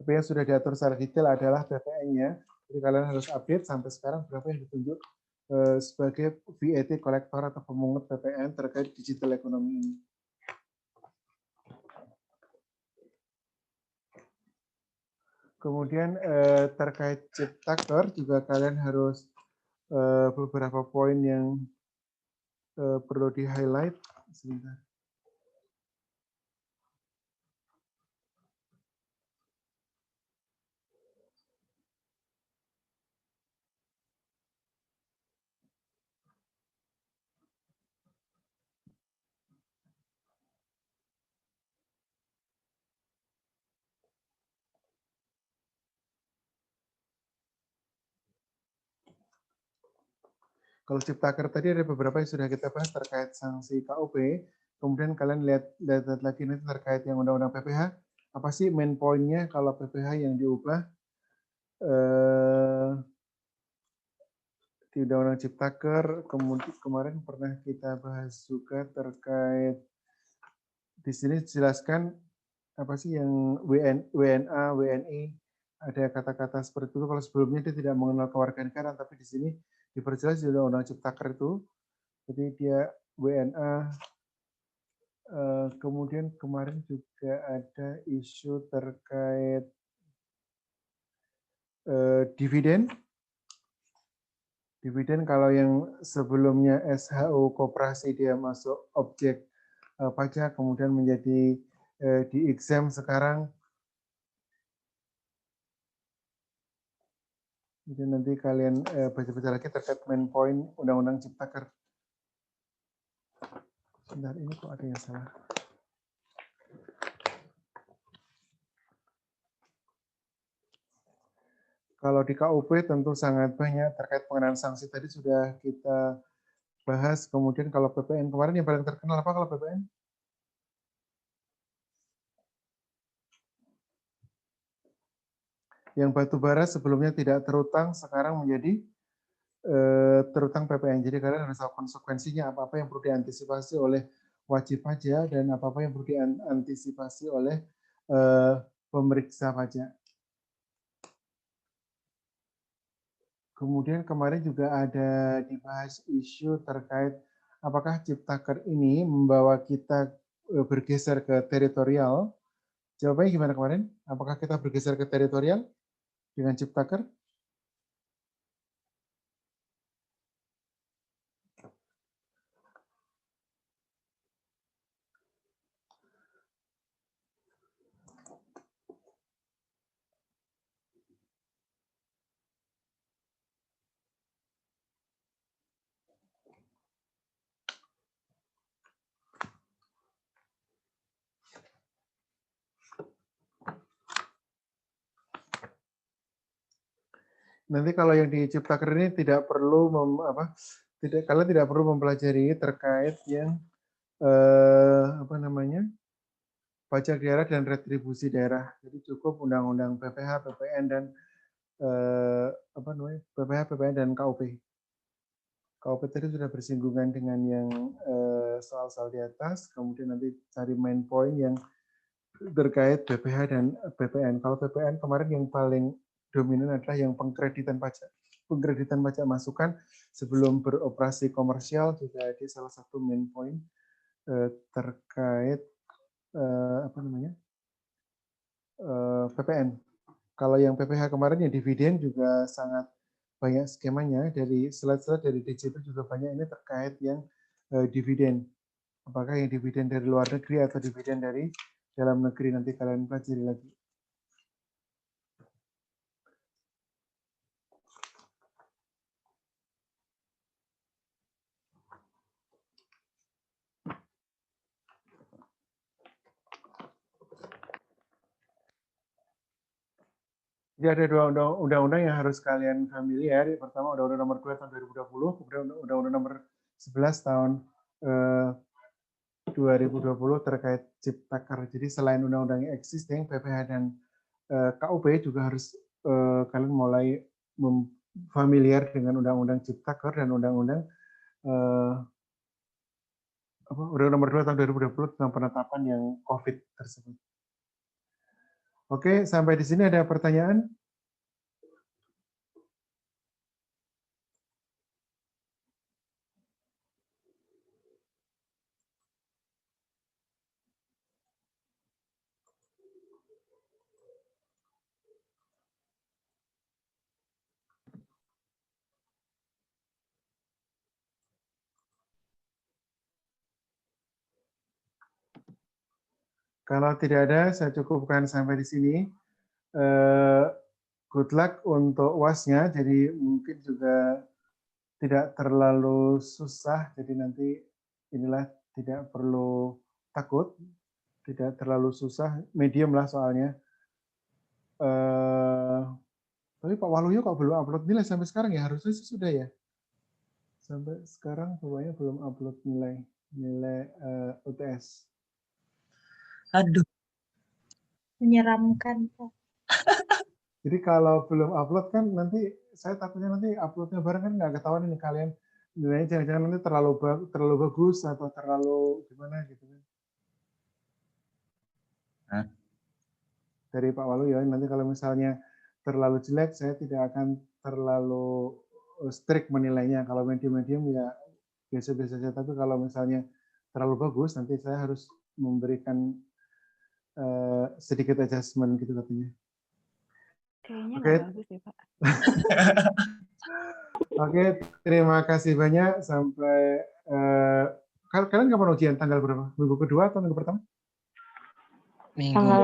Tapi yang sudah diatur secara detail adalah PPN-nya. Jadi kalian harus update sampai sekarang berapa yang ditunjuk sebagai VAT kolektor atau pemungut PPN terkait digital ekonomi ini. Kemudian terkait Ciptaker juga kalian harus beberapa poin yang perlu di-highlight. Sebentar. Kalau Ciptaker tadi ada beberapa yang sudah kita bahas terkait sanksi KUP. Kemudian kalian lihat lagi nanti terkait yang undang-undang PPH. Apa sih main poinnya kalau PPH yang diubah di undang-undang Ciptaker. Kemudian kemarin pernah kita bahas juga terkait di sini dijelaskan apa sih yang WNA, WNI, ada kata-kata seperti itu. Kalau sebelumnya dia tidak mengenal kewarganegaraan, tapi di sini diperjelas di undang-undang Ciptaker itu. Jadi dia WNA. Kemudian kemarin juga ada isu terkait dividen. Dividen kalau yang sebelumnya SHU koperasi dia masuk objek pajak, kemudian menjadi di-exempt sekarang. Jadi nanti kalian baca-baca lagi terkait main point Undang-Undang Ciptaker. Sebentar, ini kok ada yang salah. Kalau di KUP tentu sangat banyak terkait pengenaan sanksi tadi sudah kita bahas. Kemudian kalau PPN kemarin yang paling terkenal apa kalau PPN? Yang batu bara sebelumnya tidak terutang, sekarang menjadi terutang PPN. Jadi kalian harus tahu konsekuensinya, apa-apa yang perlu diantisipasi oleh wajib pajak dan apa-apa yang perlu diantisipasi oleh pemeriksa pajak. Kemudian kemarin juga ada dibahas isu terkait apakah Ciptaker ini membawa kita bergeser ke teritorial. Jawabannya gimana kemarin? Apakah kita bergeser ke teritorial dengan Ciptaker? Nanti kalau yang di Ciptaker ini tidak perlu kalian tidak perlu mempelajari terkait yang pajak daerah dan retribusi daerah. Jadi cukup undang-undang PPH, PPN dan PPH, PPN dan KUP. KUP tadi sudah bersinggungan dengan yang soal-soal di atas. Kemudian nanti cari main point yang terkait PPH dan PPN. Kalau PPN kemarin yang paling dominan adalah yang pengkreditan pajak. Pengkreditan pajak masukan sebelum beroperasi komersial juga ada salah satu main point terkait PPN. Kalau yang PPH kemarin yang dividen juga sangat banyak skemanya, dari slide-slide dari DC itu juga banyak ini terkait yang dividen. Apakah yang dividen dari luar negeri atau dividen dari dalam negeri, nanti kalian pelajari lagi. Jadi ada dua undang-undang yang harus kalian familiar. Pertama Undang-Undang Nomor 2 tahun 2020, kemudian Undang-Undang Nomor 11 tahun 2020 terkait Ciptaker. Jadi selain undang-undang yang existing, PPH dan KUP juga harus kalian mulai familiar dengan Undang-Undang Ciptaker dan Undang-Undang Undang-Undang Nomor 2 tahun 2020 tentang penetapan yang COVID tersebut. Oke, sampai di sini ada pertanyaan? Kalau tidak ada, saya cukupkan sampai di sini. Good luck untuk UAS-nya, jadi mungkin juga tidak terlalu susah, jadi nanti inilah tidak perlu takut, tidak terlalu susah, medium lah soalnya. Tapi Pak Waluyo kok belum upload nilai sampai sekarang ya? Harusnya sih sudah ya. Sampai sekarang pokoknya belum upload nilai UTS. Aduh, Menyeramkan, Pak. Jadi kalau belum upload kan nanti saya takutnya nanti uploadnya bareng kan nggak ketahuan ini kalian nilainya jangan-jangan nanti terlalu bagus atau terlalu gimana gitu kan. Hah? Dari Pak Waluyo nanti kalau misalnya terlalu jelek saya tidak akan terlalu strict menilainya. Kalau medium-medium ya biasa-biasa saja, tapi kalau misalnya terlalu bagus nanti saya harus memberikan sedikit adjustment gitu katanya. Kayaknya Oke. nggak bagus deh, Pak. Oke, terima kasih banyak. Sampai kalian kapan ujian? Tanggal berapa? Minggu kedua atau minggu pertama? Minggu Tanggal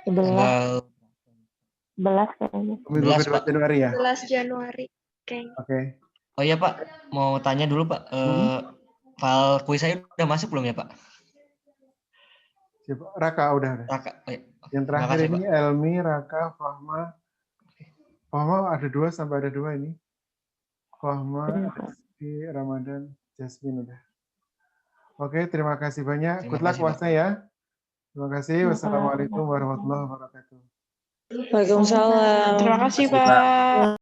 11 tanggal kayaknya. Minggu 11, kedua Pak. Januari ya? 11 Januari kayaknya. Oke. Oh iya Pak, mau tanya dulu Pak, file kuis saya udah masuk belum ya Pak? Siapa? Raka udah. Raka, oh, iya. Yang Terima terakhir kasih, ini Pak. Elmi, Raka, Fahma. Fahma ada 2 sampai ada 2 ini. Fahma, Rizky, Ramadan, Jasmine udah. Oke, terima kasih banyak. Terima Good luck kasih, Pak. puasa ya. Terima kasih. Wassalamualaikum warahmatullahi wabarakatuh. Waalaikumsalam. Terima kasih, Pak.